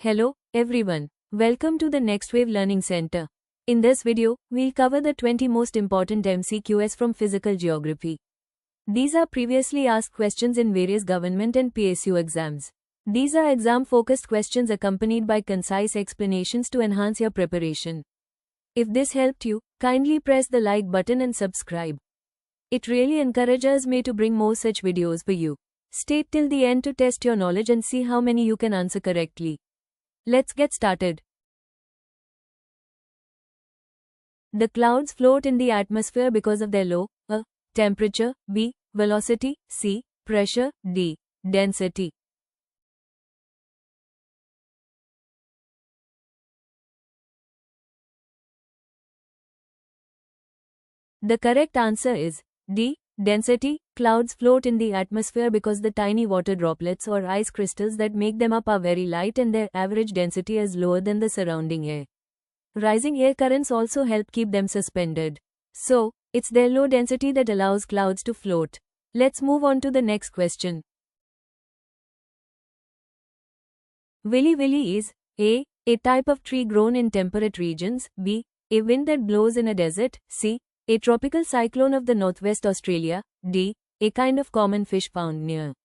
Hello, everyone. Welcome to the Next Wave Learning Center. In this video, we'll cover the 20 most important MCQs from physical geography. These are previously asked questions in various government and PSU exams. These are exam-focused questions accompanied by concise explanations to enhance your preparation. If this helped you, kindly press the like button and subscribe. It really encourages me to bring more such videos for you. Stay till the end to test your knowledge and see how many you can answer correctly. Let's get started. The clouds float in the atmosphere because of their low a. Temperature, b. Velocity, c. Pressure, d. Density. The correct answer is d. Density. Clouds float in the atmosphere because the tiny water droplets or ice crystals that make them up are very light and their average density is lower than the surrounding air. Rising air currents also help keep them suspended. So, it's their low density that allows clouds to float. Let's move on to the next question. Willy Willy is a. A type of tree grown in temperate regions, b. A wind that blows in a desert, c. A tropical cyclone of the northwest Australia, d. A kind of common fish found near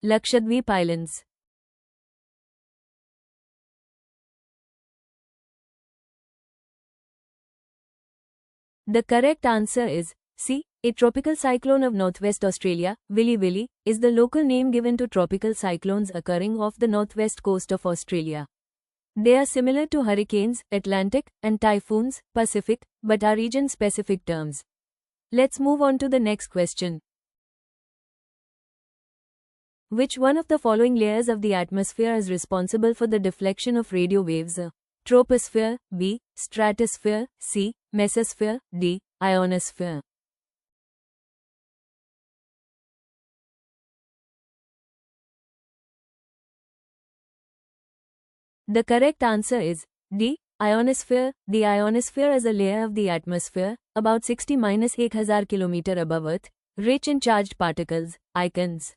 Lakshadweep Islands. The correct answer is c. A tropical cyclone of northwest Australia. Willy Willy is the local name given to tropical cyclones occurring off the northwest coast of Australia. They are similar to hurricanes, Atlantic, and typhoons, Pacific, but are region-specific terms. Let's move on to the next question. Which one of the following layers of the atmosphere is responsible for the deflection of radio waves? A. Troposphere, b. Stratosphere, c. Mesosphere, d. Ionosphere. The correct answer is d. Ionosphere. The ionosphere is a layer of the atmosphere, about 60–1000 km above Earth, rich in charged particles, ions.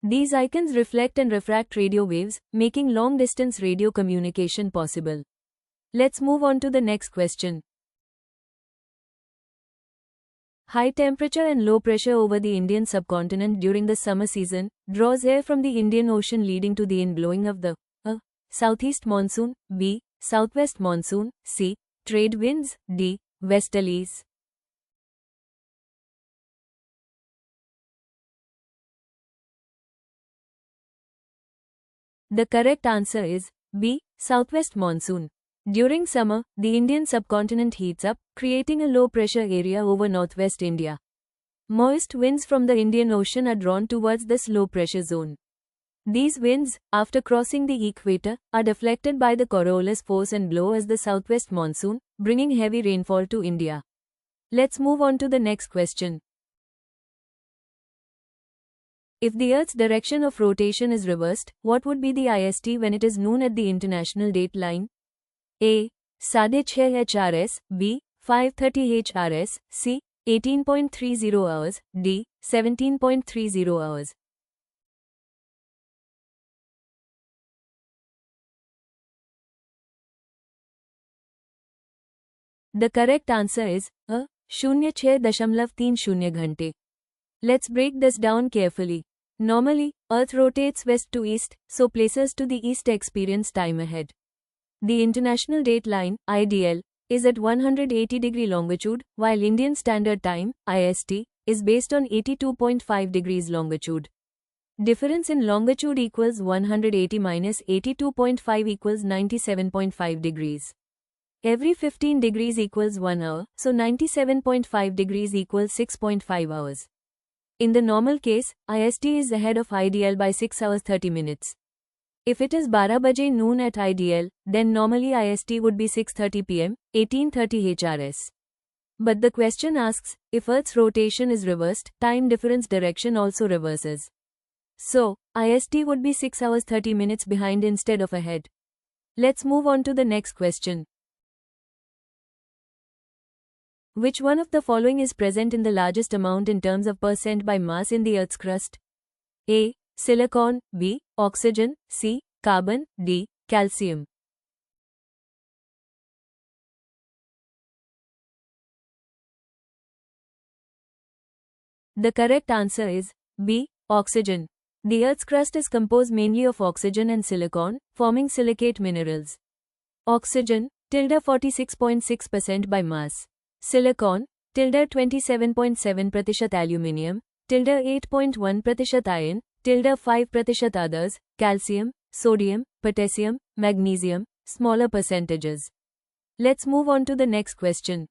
These ions reflect and refract radio waves, making long-distance radio communication possible. Let's move on to the next question. High temperature and low pressure over the Indian subcontinent during the summer season draws air from the Indian Ocean, leading to the inblowing of the a. Southeast monsoon, b. Southwest monsoon, c. Trade winds, d. Westerlies. The correct answer is b. Southwest monsoon. During summer, the Indian subcontinent heats up, creating a low-pressure area over northwest India. Moist winds from the Indian Ocean are drawn towards this low-pressure zone. These winds, after crossing the equator, are deflected by the Coriolis force and blow as the southwest monsoon, bringing heavy rainfall to India. Let's move on to the next question. If the Earth's direction of rotation is reversed, what would be the IST when it is noon at the international date line? A. 6:30 HRS, b. 5:30 HRS, c. 18.30 hours, d. 17.30 hours. The correct answer is a. 06.30 घंटे. Let's break this down carefully. Normally, Earth rotates west to east, so places to the east experience time ahead. The International Date Line, IDL, is at 180° longitude, while Indian Standard Time, IST, is based on 82.5 degrees longitude. Difference in longitude equals 180 minus 82.5 equals 97.5 degrees. Every 15 degrees equals 1 hour, so 97.5 degrees equals 6.5 hours. In the normal case, IST is ahead of IDL by 6 hours 30 minutes. If it is 12 baje noon at IDL, then normally IST would be 6:30 pm, 18:30 HRS. But the question asks, if Earth's rotation is reversed, time difference direction also reverses. So, IST would be 6 hours 30 minutes behind instead of ahead. Let's move on to the next question. Which one of the following is present in the largest amount in terms of percent by mass in the Earth's crust? A. Silicon, B. Oxygen, C. Carbon, D. calcium. The correct answer is B. Oxygen. The Earth's crust is composed mainly of oxygen and silicon, forming silicate minerals. Oxygen, tilde 46.6% by mass. Silicon, tilde 27.7% aluminium, tilde 8.1% iron, tilde 5% others, calcium, sodium, potassium, magnesium, smaller percentages. Let's move on to the next question.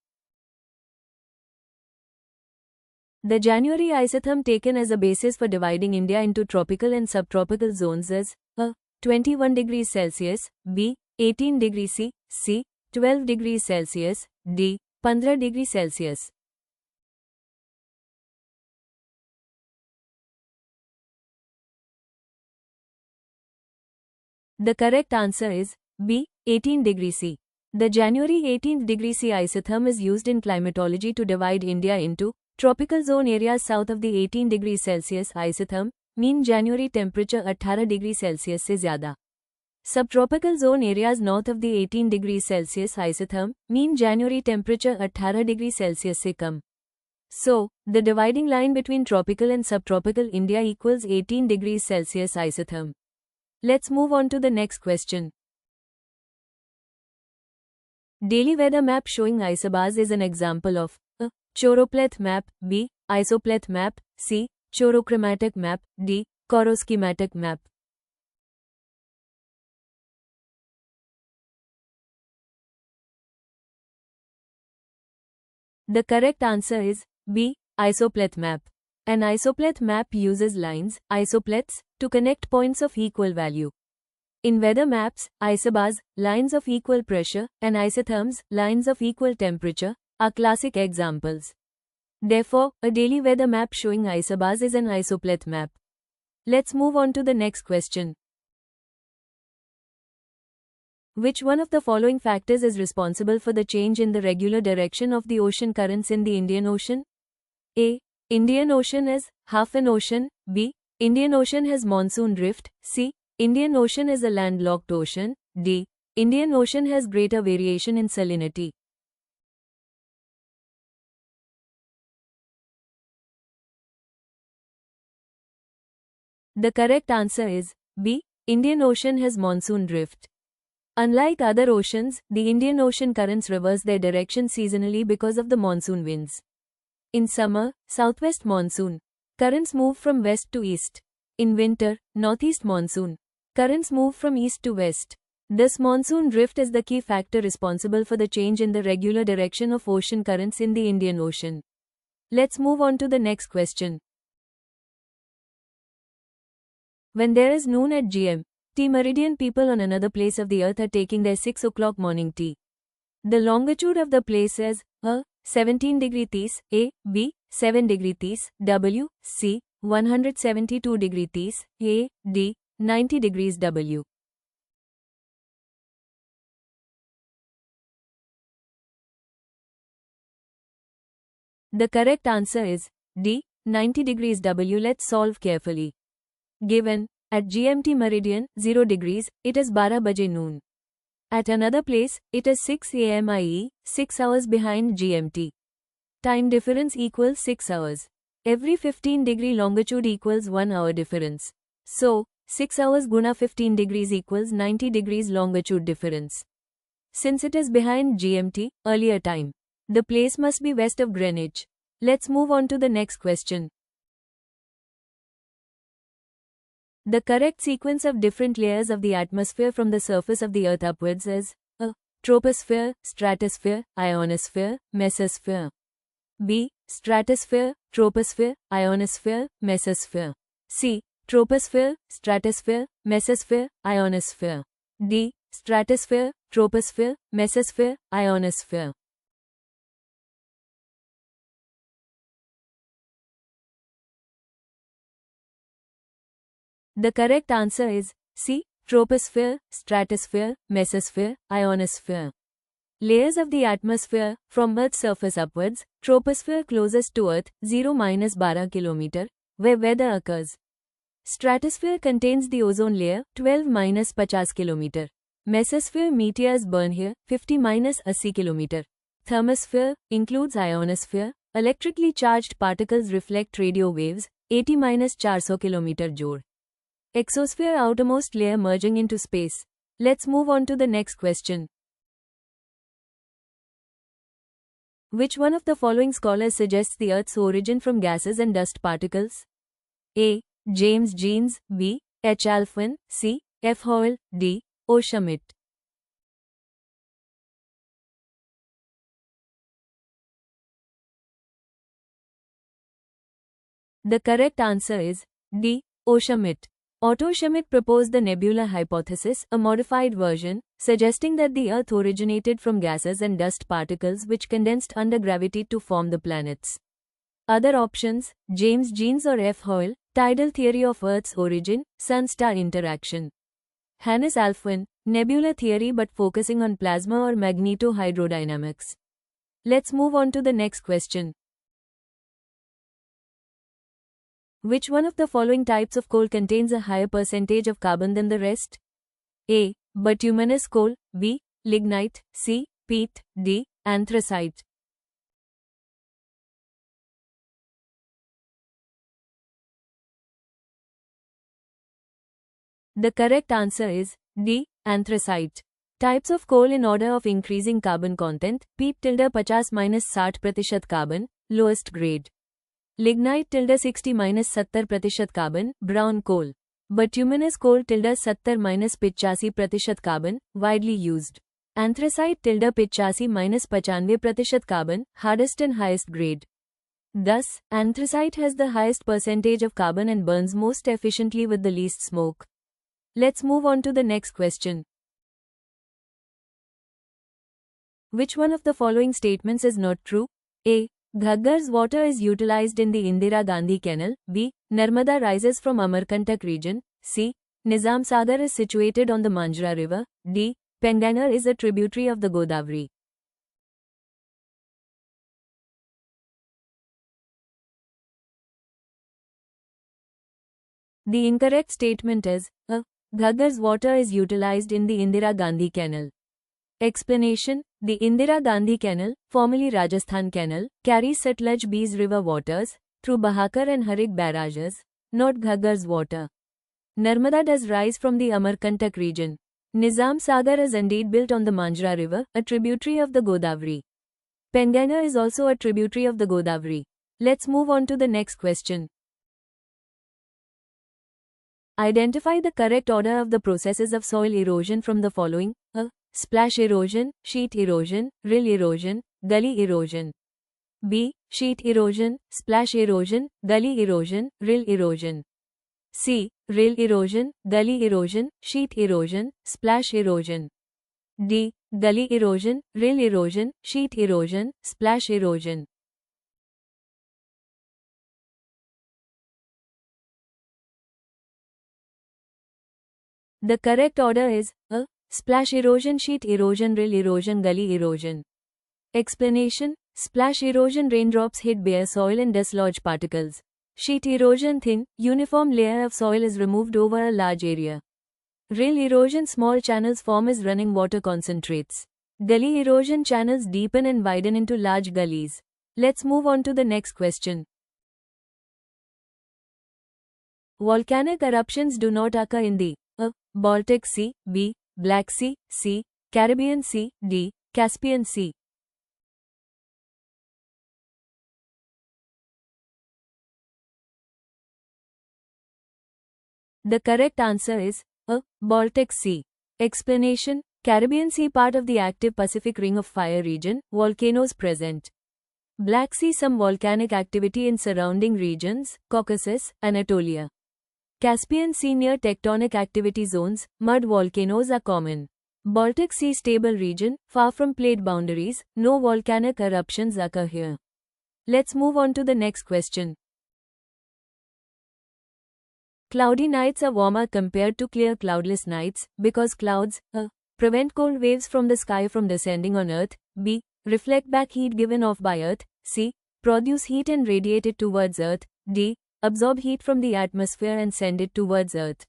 The January isotherm taken as a basis for dividing India into tropical and subtropical zones is A. 21 degrees Celsius, B. 18 degrees C, C. 12 degrees Celsius, D. 15 degrees Celsius. The correct answer is B. 18 degrees C. The January 18 degree C isotherm is used in climatology to divide India into tropical zone areas south of the 18 degrees Celsius isotherm, mean January temperature 18 degrees Celsius से ज़्यादा. Subtropical zone areas north of the 18 degrees Celsius isotherm, mean January temperature 18 degrees Celsius से कम. So, the dividing line between tropical and subtropical India equals 18 degrees Celsius isotherm. Let's move on to the next question. Daily weather map showing isobars is an example of A. Choropleth map, B. Isopleth map, C. Chorochromatic map, D. Choroschematic map. The correct answer is B. Isopleth map. An isopleth map uses lines, isopleths, to connect points of equal value. In weather maps, isobars, lines of equal pressure, and isotherms, lines of equal temperature, are classic examples. Therefore, a daily weather map showing isobars is an isopleth map. Let's move on to the next question. Which one of the following factors is responsible for the change in the regular direction of the ocean currents in the Indian Ocean? A. Indian Ocean is half an ocean. B. Indian Ocean has monsoon drift. C. Indian Ocean is a landlocked ocean. D. Indian Ocean has greater variation in salinity. The correct answer is B. Indian Ocean has monsoon drift. Unlike other oceans, the Indian Ocean currents reverse their direction seasonally because of the monsoon winds. In summer, southwest monsoon currents move from west to east. In winter, northeast monsoon currents move from east to west. This monsoon drift is the key factor responsible for the change in the regular direction of ocean currents in the Indian Ocean. Let's move on to the next question. When there is noon at GMT meridian, people on another place of the earth are taking their 6 o'clock morning tea. The longitude of the place is A. 17 degrees Ts, A. B. 7 degrees Ts, W. C. 172 degrees Ts, A. D. 90 degrees W. The correct answer is D. 90 degrees W. Let's solve carefully. Given, at GMT meridian, 0 degrees, it is 12 baje noon. At another place, it is 6 am i.e., 6 hours behind GMT. Time difference equals 6 hours. Every 15 degree longitude equals 1 hour difference. So, 6 hours guna 15 degrees equals 90 degrees longitude difference. Since it is behind GMT, earlier time, the place must be west of Greenwich. Let's move on to the next question. The correct sequence of different layers of the atmosphere from the surface of the earth upwards is A. Troposphere, stratosphere, ionosphere, mesosphere. B. Stratosphere, troposphere, ionosphere, mesosphere. C. Troposphere, stratosphere, mesosphere, ionosphere. D. Stratosphere, troposphere, mesosphere, ionosphere. The correct answer is C. Troposphere, stratosphere, mesosphere, ionosphere. Layers of the atmosphere, from Earth's surface upwards, troposphere closest to Earth, 0-12 km, where weather occurs. Stratosphere contains the ozone layer, 12-50 km. Mesosphere meteors burn here, 50–80 km. Thermosphere includes ionosphere. Electrically charged particles reflect radio waves, 80–400 km joule. Exosphere outermost layer merging into space. Let's move on to the next question. Which one of the following scholars suggests the Earth's origin from gases and dust particles? A. James Jeans. B. H. Alfvén. C. F. Hoyle. D. O. Schmidt. The correct answer is D. O. Schmidt. Otto Schmidt proposed the nebula hypothesis, a modified version, suggesting that the Earth originated from gases and dust particles which condensed under gravity to form the planets. Other options: James Jeans or F. Hoyle, tidal theory of Earth's origin, sun-star interaction. Hannes Alfvén, nebula theory but focusing on plasma or magnetohydrodynamics. Let's move on to the next question. Which one of the following types of coal contains a higher percentage of carbon than the rest? A. Bituminous coal. B. Lignite. C. Peat. D. Anthracite. The correct answer is D. Anthracite. Types of coal in order of increasing carbon content: peat ~50–60% carbon, lowest grade. Lignite ~60–70% carbon, brown coal. Bituminous coal ~70–85% carbon, widely used. Anthracite ~85–95% carbon, hardest and highest grade. Thus, anthracite has the highest percentage of carbon and burns most efficiently with the least smoke. Let's move on to the next question. Which one of the following statements is not true? A. Ghaggar's water is utilized in the Indira Gandhi Canal. B. Narmada rises from Amarkantak region. C. Nizam Sagar is situated on the Manjra river. D. Pengangar is a tributary of the Godavari. The incorrect statement is A. Ghaggar's water is utilized in the Indira Gandhi Canal. Explanation: the Indira Gandhi Canal, formerly Rajasthan Canal, carries Satluj-Beas river waters through Bahakar and Harig barrages, not Ghaggar's water. Narmada does rise from the Amarkantak region. Nizam Sagar is indeed built on the Manjra river, a tributary of the Godavari. Pengangar is also a tributary of the Godavari. Let's move on to the next question. Identify the correct order of the processes of soil erosion from the following: A. Splash erosion, sheet erosion, rill erosion, gully erosion. B. Sheet erosion, splash erosion, gully erosion, rill erosion. C. Rill erosion, gully erosion, sheet erosion, splash erosion. D. Gully erosion, rill erosion, sheet erosion, splash erosion. The correct order is A. Splash erosion, sheet erosion, rill erosion, gully erosion. Explanation: splash erosion, raindrops hit bare soil and dislodge particles. Sheet erosion, thin, uniform layer of soil is removed over a large area. Rill erosion, small channels form as running water concentrates. Gully erosion, channels deepen and widen into large gullies. Let's move on to the next question. Volcanic eruptions do not occur in the A. Baltic Sea. B. Black Sea. C. Caribbean Sea. D. Caspian Sea. The correct answer is A. Baltic Sea. Explanation: Caribbean Sea part of the active Pacific Ring of Fire region, volcanoes present. Black Sea, some volcanic activity in surrounding regions, Caucasus, Anatolia. Caspian Sea, near tectonic activity zones, mud volcanoes are common. Baltic Sea, stable region, far from plate boundaries, no volcanic eruptions occur here. Let's move on to the next question. Cloudy nights are warmer compared to clear cloudless nights because clouds A. Prevent cold waves from the sky from descending on Earth. B. Reflect back heat given off by Earth. C. Produce heat and radiate it towards Earth. D. Absorb heat from the atmosphere and send it towards Earth.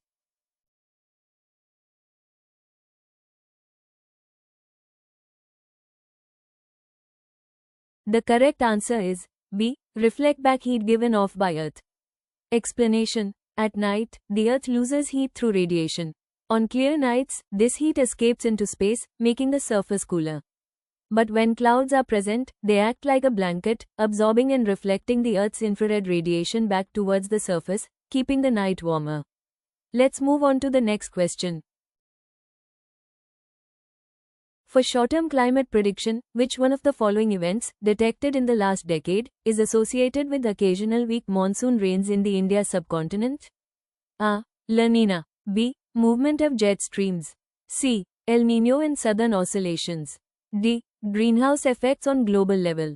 The correct answer is B. Reflect back heat given off by Earth. Explanation. At night, the Earth loses heat through radiation. On clear nights, this heat escapes into space, making the surface cooler. But when clouds are present, they act like a blanket, absorbing and reflecting the Earth's infrared radiation back towards the surface, keeping the night warmer. Let's move on to the next question. For short-term climate prediction, which one of the following events, detected in the last decade, is associated with occasional weak monsoon rains in the India subcontinent? A. La Nina. B. Movement of jet streams. C. El Niño and southern oscillations. D. Greenhouse effects on global level.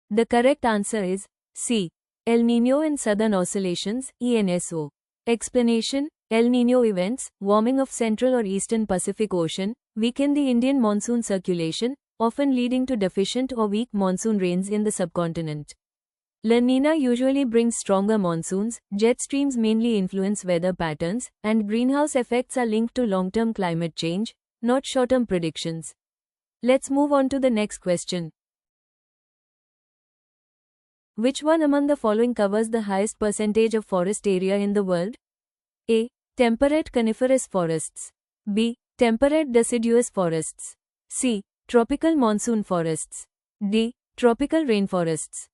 The correct answer is C. El Niño and southern oscillations, ENSO. Explanation. El Niño events, warming of Central or Eastern Pacific Ocean, weaken the Indian monsoon circulation, often leading to deficient or weak monsoon rains in the subcontinent. La Nina usually brings stronger monsoons, jet streams mainly influence weather patterns, and greenhouse effects are linked to long-term climate change, not short-term predictions. Let's move on to the next question. Which one among the following covers the highest percentage of forest area in the world? A. Temperate coniferous forests. B. Temperate deciduous forests. C. Tropical monsoon forests. D. Tropical rainforests.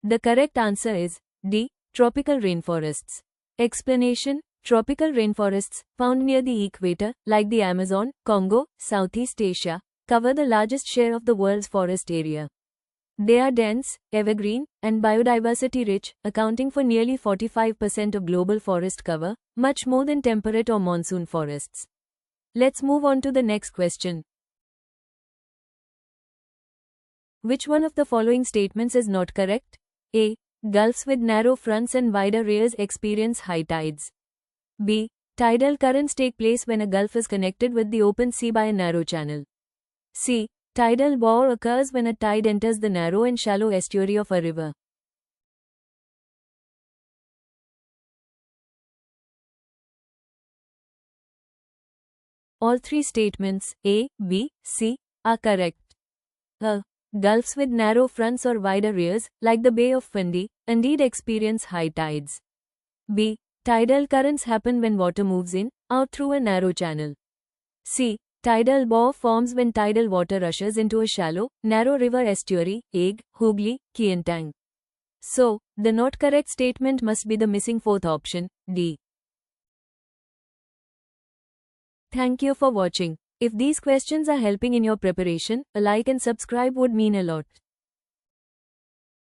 The correct answer is D. Tropical rainforests. Explanation. Tropical rainforests, found near the equator, like the Amazon, Congo, Southeast Asia, cover the largest share of the world's forest area. They are dense, evergreen, and biodiversity rich, accounting for nearly 45% of global forest cover, much more than temperate or monsoon forests. Let's move on to the next question. Which one of the following statements is not correct? A. Gulfs with narrow fronts and wider rears experience high tides. B. Tidal currents take place when a gulf is connected with the open sea by a narrow channel. C. Tidal bore occurs when a tide enters the narrow and shallow estuary of a river. All three statements, A, B, C, are correct. A. Gulfs with narrow fronts or wider rears, like the Bay of Fundy, indeed experience high tides. B. Tidal currents happen when water moves in, out through a narrow channel. C. Tidal bore forms when tidal water rushes into a shallow, narrow river estuary, e.g., Hooghly, Kiantang. So, the not correct statement must be the missing fourth option, D. Thank you for watching. If these questions are helping in your preparation, a like and subscribe would mean a lot.